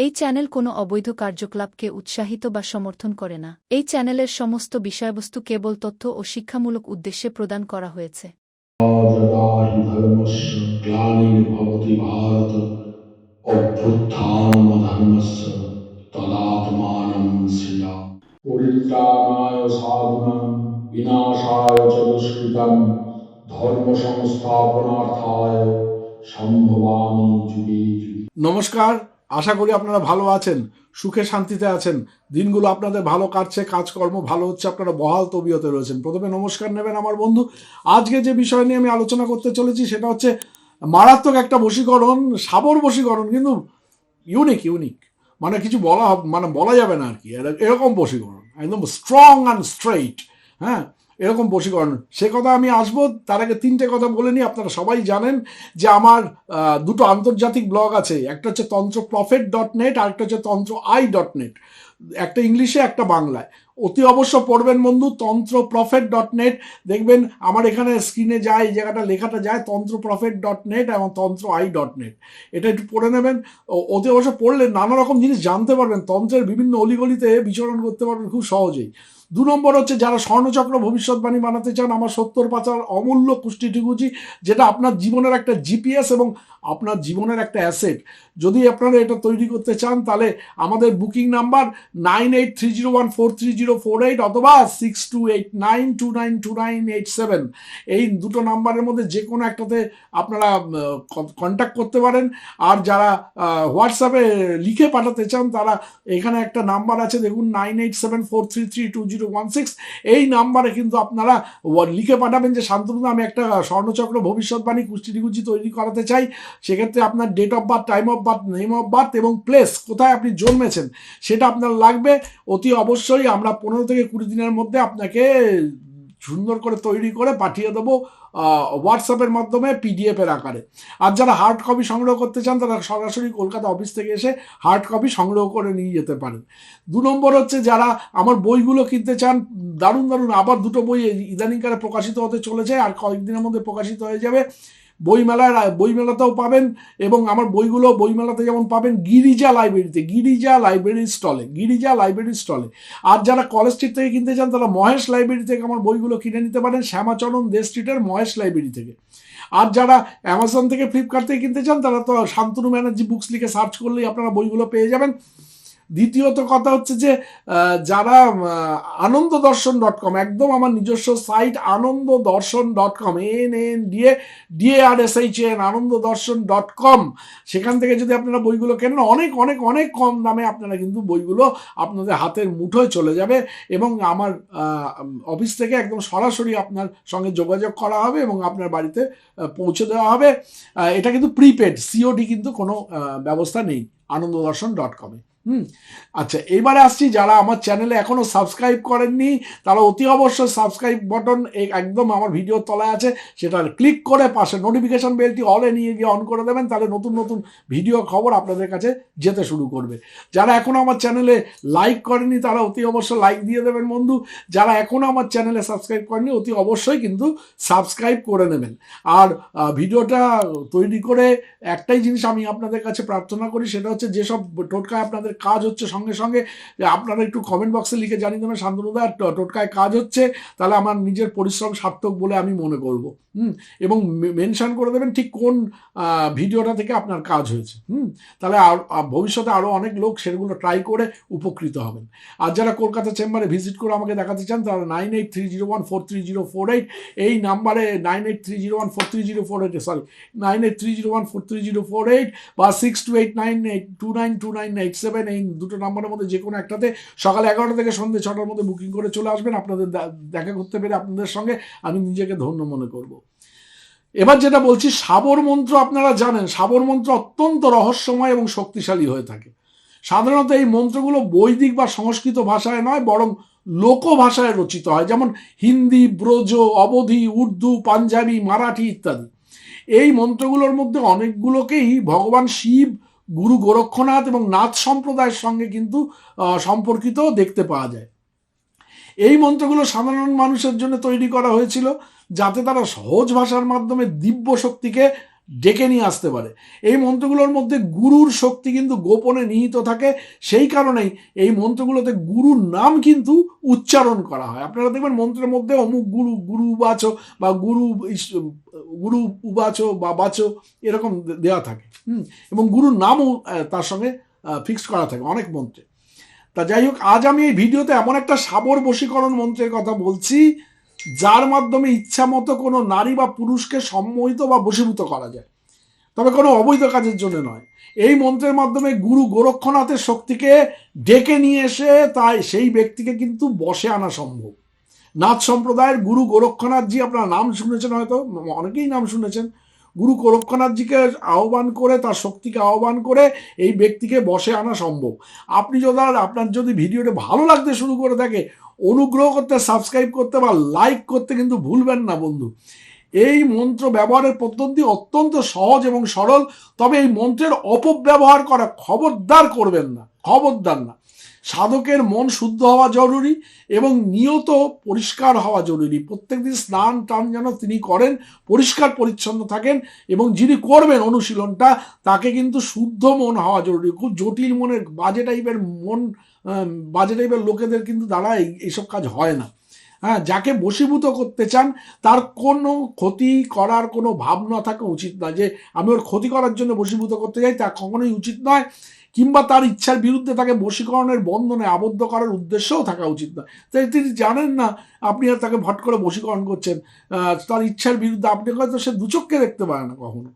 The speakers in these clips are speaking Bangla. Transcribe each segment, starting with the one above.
এই চ্যানেল কোনো অবৈধ কার্যকলাপকে উৎসাহিত বা সমর্থন করে না। এই চ্যানেলের সমস্ত বিষয়বস্তু কেবল তথ্য ও শিক্ষামূলক উদ্দেশ্যে প্রদান করা হয়েছে। যদা হি ধর্মস্য গ্লানির্ভবতি ভারত অভ্যুত্থানমধর্মস্য তদাত্মানং সৃজামি। পরিত্রাণায় সাধুনাং বিনাশায় চ দুষ্কৃতাং ধর্ম সংস্থাপনার্থায় সম্ভবামি যুগে যুগে। নমস্কার, আশা করি আপনারা ভালো আছেন, সুখে শান্তিতে আছেন। দিনগুলো আপনাদের ভালো কাটছে, কাজকর্ম ভালো হচ্ছে, আপনারা বহাল তবিয়তে রয়েছেন। প্রথমে নমস্কার নেবেন আমার বন্ধু। আজকে যে বিষয় নিয়ে আমি আলোচনা করতে চলেছি সেটা হচ্ছে মারাত্মক একটা বশীকরণ, সাবর বশীকরণ, কিন্তু ইউনিক, মানে কিছু বলা যাবে না আর কি, এরকম বশীকরণ, একদম স্ট্রং অ্যান্ড স্ট্রেইট। হ্যাঁ, এরকম বশীকরণ, সে কথা আমি আসবো। তার আগে তিনটে কথা বলে নিই। আপনারা সবাই জানেন যে আমার দুটো আন্তর্জাতিক ব্লগ আছে, একটা হচ্ছে তন্ত্রপ্রফেট.net আর একটা হচ্ছে তন্ত্রI.net, একটা ইংলিশে একটা বাংলায়। অতি অবশ্য পড়বেন বন্ধু, তন্ত্রপ্রফেট.net। দেখবেন আমার এখানে স্ক্রিনে যায়, এই জায়গাটা লেখাটা যায় তন্ত্রপ্রফেট.net এবং তন্ত্রI.net, এটা একটু পড়ে নেবেন। অতি অবশ্য পড়লে নানা রকম জিনিস জানতে পারবেন, তন্ত্রের বিভিন্ন অলিগলিতে বিচরণ করতে পারবেন খুব সহজেই। 2 নম্বর হচ্ছে যারা স্বর্ণচক্র ভবিষ্যৎবাণী বানাতে চান, আমার 70 পাতার অমূল্য কুষ্টি ঠিকুচি, যেটা আপনার জীবনের একটা জিপিএস এবং আপনার জীবনের একটা অ্যাসেট। যদি আপনারা এটা তৈরি করতে চান তাহলে আমাদের বুকিং নাম্বার 9830143048 অথবা 6289292987, এই দুটো নাম্বারের মধ্যে যে কোনো একটাতে আপনারা কন্ট্যাক্ট করতে পারেন। আর যারা হোয়াটসঅ্যাপে লিখে পাঠাতে চান তারা এখানে একটা নাম্বার আছে, দেখুন 9874332016, এই নাম্বারে কিন্তু আপনারা লিখে পাঠাবেন যে শান্তনুদা, আমি একটা স্বর্ণচক্র ভবিষ্যৎবাণী কুষ্টি ঠিকুচি তৈরি করাতে চাই। সেক্ষেত্রে আপনার date of birth, time of birth, name of birth এবং প্লেস, কোথায় আপনি জন্মেছেন, সেটা আপনার লাগবে। অতি অবশ্যই আমরা 15 থেকে 20 দিনের মধ্যে আপনাকে সুন্দর করে তৈরি করে পাঠিয়ে দেবো হোয়াটসঅ্যাপের মাধ্যমে পিডিএফ এর আকারে। আর যারা হার্ড কপি সংগ্রহ করতে চান তারা সরাসরি কলকাতা অফিস থেকে এসে হার্ড কপি সংগ্রহ করে নিয়ে যেতে পারেন। 2 নম্বর হচ্ছে যারা আমার বইগুলো কিনতে চান, দারুণ আবার দুটো বই ইদানিংকালে প্রকাশিত হতে চলেছে, আর কয়েকদিনের মধ্যে প্রকাশিত হয়ে যাবে। বইমেলাতেও পাবেন, এবং আমার বইগুলো বইমেলাতে যেমন পাবেন গিরিজা লাইব্রেরি স্টলে। আর যারা কলেজ স্ট্রিট থেকে কিনতে চান তারা মহেশ লাইব্রেরি থেকে আমার বইগুলো কিনে নিতে পারেন, শ্যামাচরণ দে স্ট্রিটের মহেশ লাইব্রেরি থেকে। আর যারা অ্যামাজন থেকে, ফ্লিপকার্ট থেকে কিনতে চান তারা তো শান্তনু ব্যানার্জি বুকস লিখে সার্চ করলেই আপনারা বইগুলো পেয়ে যাবেন। দ্বিতীয়ত কথা হচ্ছে যে যারা আনন্দদর্শন.com, একদম আমার নিজস্ব সাইট আনন্দদর্শন.com, ANNDARSHN, আনন্দদর্শন.com, সেখান থেকে যদি আপনারা বইগুলো কেনেন অনেক কম দামে আপনারা কিন্তু বইগুলো আপনাদের হাতের মুঠোয় চলে যাবে, এবং আমার অফিস থেকে একদম সরাসরি আপনার সঙ্গে যোগাযোগ করা হবে এবং আপনার বাড়িতে পৌঁছে দেওয়া হবে। এটা কিন্তু প্রিপেড, সিওডি কিন্তু কোনো ব্যবস্থা নেই আনন্দদর্শন.com-এ। আচ্ছা, এবারে আসছি, যারা আমার চ্যানেলে এখনো সাবস্ক্রাইব করেননি তারা অতি অবশ্যই সাবস্ক্রাইব বাটন একদম আমার ভিডিওর তলায় আছে, সেটা ক্লিক করে পাশে নোটিফিকেশন বেলটি অলে নিয়ে গিয়ে অন করে দেবেন, তাহলে নতুন ভিডিও খবর আপনাদের কাছে যেতে শুরু করবে। যারা এখনো আমার চ্যানেলে লাইক করেনি তারা অতি অবশ্যই লাইক দিয়ে দেবেন বন্ধু। যারা এখনো আমার চ্যানেলে সাবস্ক্রাইব করেনি অতি অবশ্যই কিন্তু সাবস্ক্রাইব করে নেবেন। আর ভিডিওটা তৈরি করে একটাই জিনিস আমি আপনাদের কাছে প্রার্থনা করি, সেটা হচ্ছে যেসব টোটকায় আপনাদের কাজ হচ্ছে সঙ্গে সঙ্গে আপনারা একটু কমেন্ট বক্সে লিখে জানিয়ে দেবেন শান্তনুদা টোটকায় কাজ হচ্ছে, তাহলে আমার নিজের পরিশ্রম সার্থক বলে আমি মনে করব। এবং মেনশন করে দেবেন ঠিক কোন ভিডিওটা থেকে আপনার কাজ হয়েছে। তাহলে ভবিষ্যতে আরও অনেক লোক সেগুলো ট্রাই করে উপকৃত হবেন। আর যারা কলকাতা চেম্বারে ভিজিট করে আমাকে দেখাতে চান তারা 9830143048, এই নাম্বারে 9830143048 বা 6289292987, এই দুটো নাম্বারের মধ্যে যে কোনো একটাতে সকাল 11টা থেকে সন্ধ্যে 6টার মধ্যে বুকিং করে চলে আসবেন। আপনাদের দেখা করতে পেরে আপনাদের সঙ্গে আমি নিজেকে ধন্য মনে করব। এবার যেটা বলছি, সাবর মন্ত্র আপনারা জানেন, সাবর মন্ত্র অত্যন্ত রহস্যময় এবং শক্তিশালী হয়ে থাকে। সাধারণত এই মন্ত্রগুলো বৈদিক বা সংস্কৃত ভাষায় নয়, বরং লোক ভাষায় রচিত হয়, যেমন হিন্দি, ব্রজ, অবধি, উর্দু, পাঞ্জাবি, মারাঠি ইত্যাদি। এই মন্ত্রগুলোর মধ্যে অনেকগুলোকেই ভগবান শিব, গুরু গোরক্ষনাথ এবং নাথ সম্প্রদায়ের সঙ্গে কিন্তু সম্পর্কিত দেখতে পাওয়া যায়। এই মন্ত্রগুলো সাধারণ মানুষের জন্য তৈরি করা হয়েছিল, যাতে তারা সহজ ভাষার মাধ্যমে দিব্য শক্তিকে ডেকে নিয়ে আসতে পারে। এই মন্ত্রগুলোর মধ্যে গুরুর শক্তি কিন্তু গোপনে নিহিত থাকে, সেই কারণেই এই মন্ত্রগুলোতে গুরুর নাম কিন্তু উচ্চারণ করা হয়। আপনারা দেখবেন মন্ত্রের মধ্যে অমুক গুরু, গুরু উবাচ বা গুরু উবাচ বা বাচ এরকম দেওয়া থাকে, এবং গুরুর নামও তার সঙ্গে ফিক্স করা থাকে অনেক মন্ত্রে। তা যাই হোক, আজ আমি এই ভিডিওতে এমন একটা সাবর বশীকরণ মন্ত্রের কথা বলছি যার মাধ্যমে ইচ্ছা মতো কোনো নারী বা পুরুষকে সম্মোহিত বা বশীভূত করা যায়, তবে কোনো অবৈধ কাজের জন্য নয়। এই মন্ত্রের মাধ্যমে গুরু গোরক্ষনাথের শক্তিকে ডেকে নিয়ে এসে তাই সেই ব্যক্তিকে কিন্তু বশে আনা সম্ভব। নাথ সম্প্রদায়ের গুরু গোরক্ষনাথজি, আপনারা নাম শুনেছেন, হয়তো অনেকেই নাম শুনেছেন। গুরু গোরক্ষনাথজিকে আহ্বান করে, তার শক্তিকে আহ্বান করে এই ব্যক্তিকে বশে আনা সম্ভব। আপনি যদি আপনার যদি ভিডিওটা ভালো লাগতে শুরু করে থাকে, অনুগ্রহ করতে সাবস্ক্রাইব করতে বা লাইক করতে কিন্তু ভুলবেন না বন্ধু। এই মন্ত্র ব্যবহারের পদ্ধতি অত্যন্ত সহজ এবং সরল, তবে এই মন্ত্রের অপব্যবহার করা খবরদার করবেন না, খবরদার না। সাধকের মন শুদ্ধ হওয়া জরুরি এবং নিয়ত পরিষ্কার হওয়া জরুরি। প্রত্যেকদিন স্নান টান যেন তিনি করেন, পরিষ্কার পরিচ্ছন্ন থাকেন, এবং যিনি করবেন অনুশীলনটা তাকে কিন্তু শুদ্ধ মন হওয়া জরুরি। খুব জটিল মনের বাজে টাইপের লোকেদের কিন্তু দ্বারা এইসব কাজ হয় না। হ্যাঁ, যাকে বশীভূত করতে চান তার কোনো ক্ষতি করার কোনো ভাবনা থাকা উচিত নয়, যে আমি ওর ক্ষতি করার জন্য বশীভূত করতে যাই, তা কখনোই উচিত নয়। কিংবা তার ইচ্ছার বিরুদ্ধে তাকে বশীকরণের বন্ধনে আবদ্ধ করার উদ্দেশ্যও থাকা উচিত নয়। তাই তিনি জানেন না আপনি আর তাকে ভট করে বশীকরণ করছেন, তার ইচ্ছার বিরুদ্ধে, আপনি হয়তো সে দুচক্ষে দেখতে পারে না কখনো,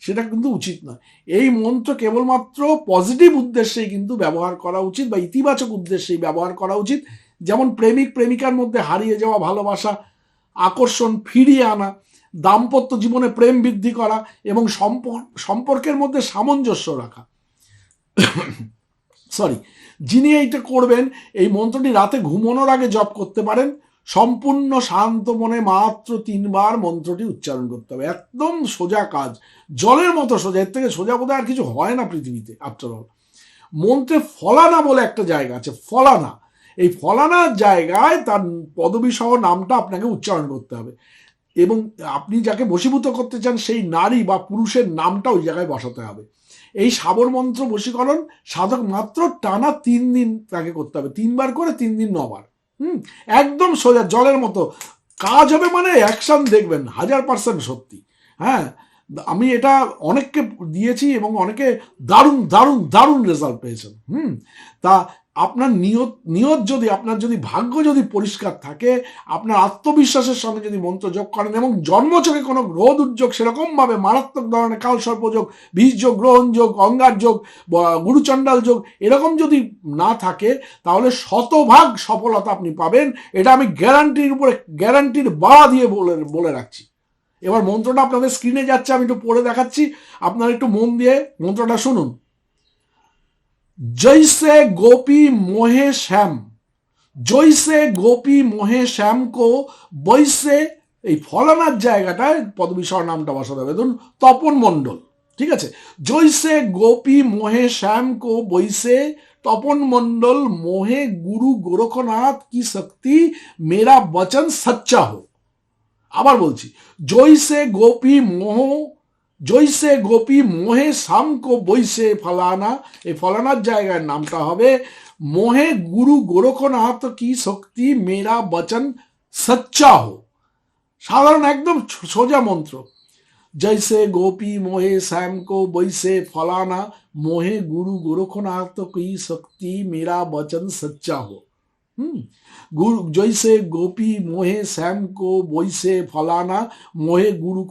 সেটা কিন্তু উচিত নয়। এই মন্ত্র কেবলমাত্র পজিটিভ উদ্দেশ্যেই কিন্তু ব্যবহার করা উচিত, বা ইতিবাচক উদ্দেশ্যেই ব্যবহার করা উচিত। যেমন প্রেমিক প্রেমিকার মধ্যে হারিয়ে যাওয়া ভালোবাসা, আকর্ষণ ফিরিয়ে আনা, দাম্পত্য জীবনে প্রেম বৃদ্ধি করা এবং সম্পর্কের মধ্যে সামঞ্জস্য রাখা। যিনি এইটা করবেন, এই মন্ত্রটি রাতে ঘুমানোর আগে জপ করতে পারেন। সম্পূর্ণ শান্ত মনে মাত্র 3 বার মন্ত্রটি উচ্চারণ করতে হবে। একদম সোজা কাজ, জলের মতো সোজা, এর থেকে সোজা বোধহয় আর কিছু হয় না পৃথিবীতে। আফটার অল, মন্ত্রে ফলানা বলে একটা জায়গা আছে, ফলানা। এই ফলানার জায়গায় তার পদবী সহ নামটা আপনাকে উচ্চারণ করতে হবে, এবং আপনি যাকে বশীভূত করতে চান সেই নারী বা পুরুষের নামটা ওই জায়গায় বসাতে হবে। এই সাবর মন্ত্র বশীকরণ সাধক মাত্র টানা 3 দিন তাকে করতে হবে, 3 বার করে, 3 দিন 9 বার। একদম সোজা জলের মতো কাজ হবে, মানে অ্যাকশন দেখবেন 1000% সত্যি। হ্যাঁ, আমি এটা অনেককে দিয়েছি এবং অনেকে দারুণ দারুণ দারুণ রেজাল্ট পেয়েছেন। তা আপনার নিয়ত যদি, আপনার যদি ভাগ্য যদি পরিষ্কার থাকে, আপনার আত্মবিশ্বাসের সঙ্গে যদি মন্ত্র যোগ করেন, এবং জন্মচকে কোনো গ্রহ দুর্যোগ সেরকমভাবে মারাত্মক ধরনের কালসর্পযোগ, বীজযোগ, গ্রহণযোগ, অঙ্গার যোগ, গুরুচণ্ডাল যোগ এরকম যদি না থাকে, তাহলে শতভাগ সফলতা আপনি পাবেন। এটা আমি গ্যারান্টির বাড়া দিয়ে বলে রাখছি। এবার মন্ত্রটা আপনাদের স্ক্রিনে যাচ্ছে, আমি একটু পড়ে দেখাচ্ছি, আপনারা একটু মন দিয়ে মন্ত্রটা শুনুন। जैसे गोपी मोहे श्याम, जैसे गोपी मोहे श्याम को বৈশে, এই ফলানার জায়গাটায় পদবিসর নামটা বসাতে হবে। ধরুন তপন মণ্ডল, ঠিক আছে। জৈসে গোপী মোহে শ্যাম কো বৈশে তপন মণ্ডল মোহে গুরু গোরখনাথ কি শক্তি মেরা বচন সচ্চা হো। আবার বলছি, জৈসে গোপী মোহে শ্যাম কো বৈশে ফলানা, এই ফলানার জায়গার নামটা হবে মোহে গুরু গোরখনাথ কি শক্তি মেরা বচন সচ্চা হো। সাধারণ একদম সোজা মন্ত্র। जैसे गोपी मोहे श्याम को वैसे फलाना, मोहे गुरु गोरखनाथ की शक्ति मेरा वचन सच्चा हो। जैसे गोपी मोहे श्याम को वैसे फलाना, मोहे गुरु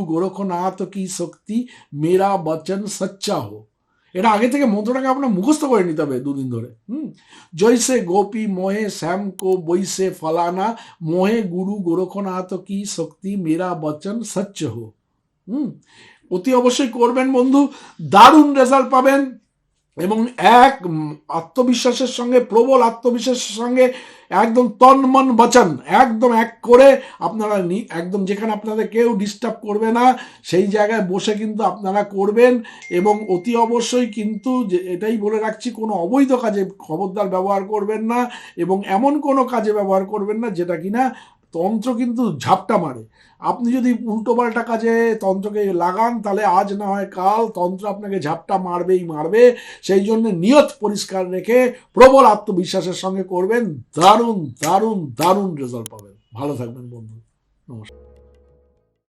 गोरखनाथ की शक्ति मेरा वचन सच्चा हो। এটা আগে থেকে মন্ত্রটাকে আপনার মুখস্থ করে নিতে হবে 2 দিন ধরে। জৈসে গোপী মোহে শ্যাম কো বৈসে ফলানা, মোহে গুরু গোরখনাথ কি শক্তি মেরা বচন সচ্চ হো। অতি অবশ্যই করবেন বন্ধু, দারুণ রেজাল্ট পাবেন। এবং এক আত্মবিশ্বাসের সঙ্গে, প্রবল আত্মবিশ্বাসের সঙ্গে একদম তন মন বচন একদম এক করে আপনারা একদম যেখানে আপনাদের কেউ ডিস্টার্ব করবে না সেই জায়গায় বসে কিন্তু আপনারা করবেন। এবং অতি অবশ্যই কিন্তু এটাই বলে রাখছি, কোনো অবৈধ কাজে খবরদার ব্যবহার করবেন না, এবং এমন কোনো কাজে ব্যবহার করবেন না যেটা কিনা তন্ত্র কিন্তু ঝাপটা মারে। আপনি যদি উল্টোপাল্টা কাজে তন্ত্রকে লাগান তাহলে আজ না হয় কাল তন্ত্র আপনাকে ঝাপটা মারবেই মারবে। সেই জন্য নিয়ত পরিষ্কার রেখে প্রবল আত্মবিশ্বাসের সঙ্গে করবেন, দারুণ দারুণ দারুণ রেজাল্ট পাবেন। ভালো থাকবেন বন্ধু, নমস্কার।